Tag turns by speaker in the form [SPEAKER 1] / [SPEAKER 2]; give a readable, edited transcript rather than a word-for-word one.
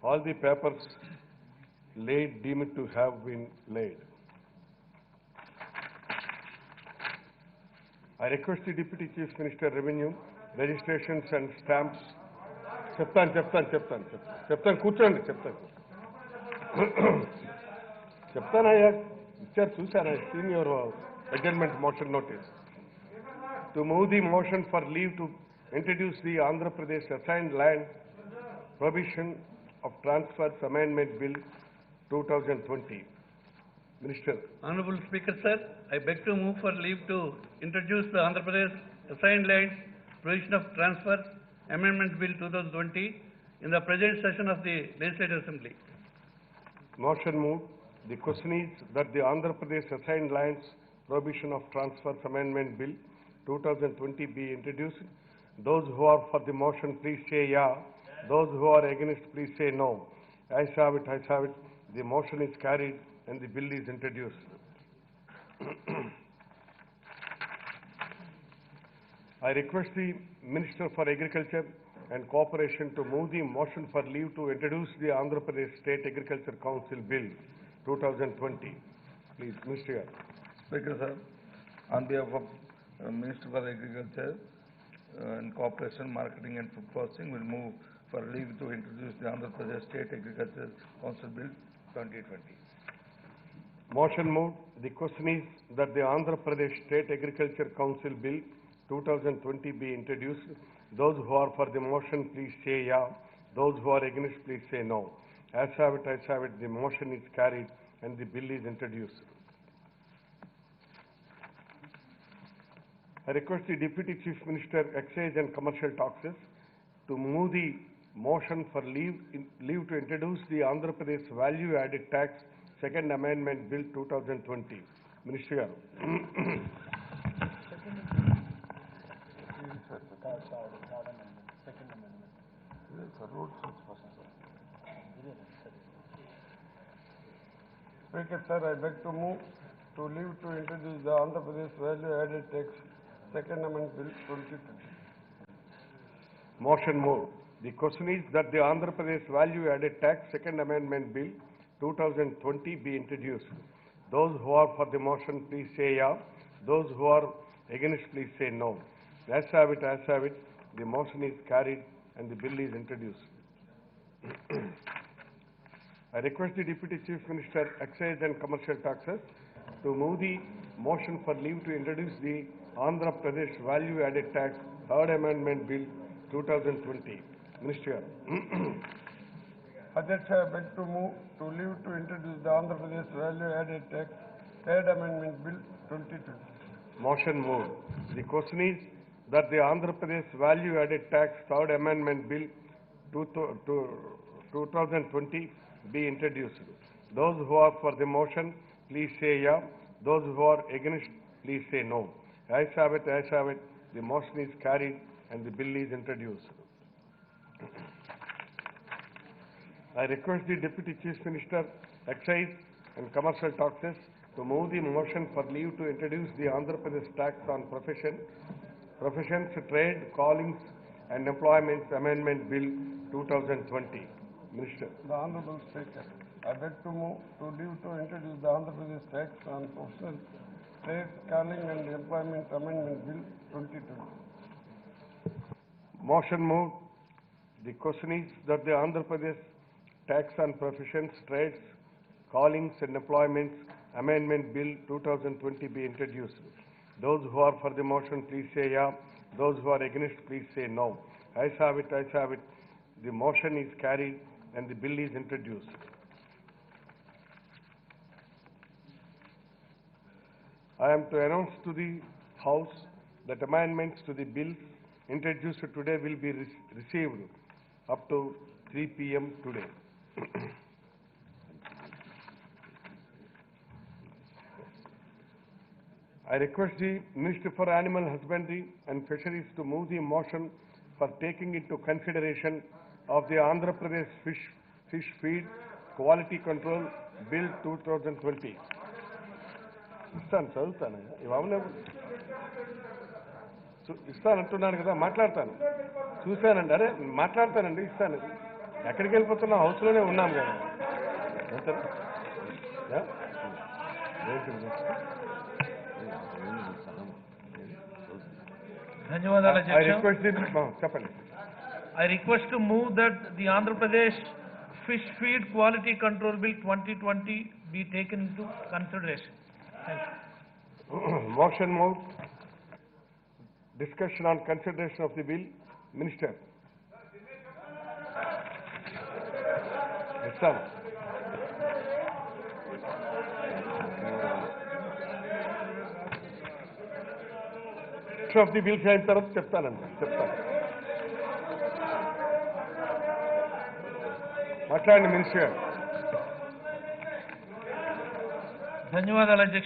[SPEAKER 1] All the papers laid deemed to have been laid. I request the Deputy Chief Minister Revenue, registrations and stamps. చెప్తాను కూర్చోండి చెప్తానయ్యా ఇచ్చారు చూశాను seen your adjournment motion notice. To move the motion for leave to introduce the Andhra Pradesh Assigned Land Prohibition of Transfers Amendment Bill 2020. Minister.
[SPEAKER 2] Honorable Speaker, sir, I beg to move for leave to introduce the Andhra Pradesh Assigned Lands Prohibition of Transfers Amendment Bill 2020 in the present session of the Legislative Assembly.
[SPEAKER 1] Motion moved. The question is that the Andhra Pradesh Assigned Lands Prohibition of Transfers Amendment Bill 2020 be introduced. Those who are for the motion, please say yeah. Those who are against, please say no. I have it. The motion is carried and the bill is introduced. I request the Minister for Agriculture and Cooperation to move the motion for leave to introduce the Andhra Pradesh State Agriculture Council Bill 2020. Please, Minister.
[SPEAKER 3] Speaker, sir, on behalf of Minister for Agriculture and Cooperation, Marketing and Food Processing, will move for leave to introduce the Andhra Pradesh State Agriculture Council Bill 2020.
[SPEAKER 1] Motion moved. The question is that the Andhra Pradesh State Agriculture Council Bill 2020 be introduced. Those who are for the motion, please say yeah. Those who are against, please say no. As have it. The motion is carried and the bill is introduced. I request the Deputy Chief Minister, Excise and Commercial Taxes to move the motion for leave to introduce the Andhra Pradesh Value Added Tax Second Amendment Bill 2020. Minister.
[SPEAKER 4] Speaker, sir, I beg to move to leave to introduce the Andhra Pradesh Value Added Tax Second Amendment Bill 2020.
[SPEAKER 1] Motion moved. The question is that the Andhra Pradesh Value Added Tax Second Amendment Bill 2020 be introduced. Those who are for the motion, please say yeah. Those who are against, please say no. As have it. The motion is carried and the bill is introduced. I request the Deputy Chief Minister, Excise and Commercial Taxes to move the motion for leave to introduce the Andhra Pradesh Value Added Tax Third Amendment Bill 2020. Minister.
[SPEAKER 4] Adyaksha, I beg to move to leave to introduce the Andhra Pradesh Value Added Tax Third Amendment Bill 2020.
[SPEAKER 1] Motion moved. The question is that the Andhra Pradesh Value Added Tax Third Amendment Bill 2020 be introduced. Those who are for the motion, please say yeah. Those who are against, please say no. As have it. The motion is carried and the bill is introduced. I request the Deputy Chief Minister, Excise and Commercial Taxes to move the motion for leave to introduce the Andhra Pradesh Tax on Professions, Trade, Callings and Employments Amendment Bill 2020. Minister.
[SPEAKER 4] The Honorable Speaker, I beg to move to leave to introduce the Andhra Pradesh Tax on Professional Trade, Calling and Employment Amendment Bill 2020.
[SPEAKER 1] Motion moved. The question is that the Andhra Pradesh Tax on Professions, Trades, Callings and Employments Amendment Bill 2020 be introduced. Those who are for the motion, please say yeah. Those who are against, please say no. As have it. The motion is carried and the bill is introduced. I am to announce to the House that amendments to the bills introduced today will be received up to 3 p.m. today. I request the Minister for Animal Husbandry and Fisheries to move the motion for taking into consideration of the Andhra Pradesh Fish Feed Quality Control Bill 2020. చదువుతాను ఇవన్నీ ఇస్తానంటున్నాను కదా మాట్లాడతాను చూశానండి అరే మాట్లాడతానండి ఇస్తాను ఎక్కడికి వెళ్ళిపోతున్నాం? హౌస్లోనే ఉన్నాం కదా. అంతేనా? యా? ఏంటి?
[SPEAKER 5] ధన్యవాదాలు
[SPEAKER 1] I
[SPEAKER 5] అధ్యక్ష.
[SPEAKER 1] request it, చెప్పండి.
[SPEAKER 5] I request to move that the Andhra Pradesh Fish Feed Quality Control Bill 2020 be taken into consideration. Thank you.
[SPEAKER 1] Motion moved. Discussion on consideration of the bill. Minister. Yes, sir. Of the bill అయిన తర్వాత చెప్తాను. మాట్లాడండి minister గారు.
[SPEAKER 5] ధన్యవాదాలు అధ్యక్ష.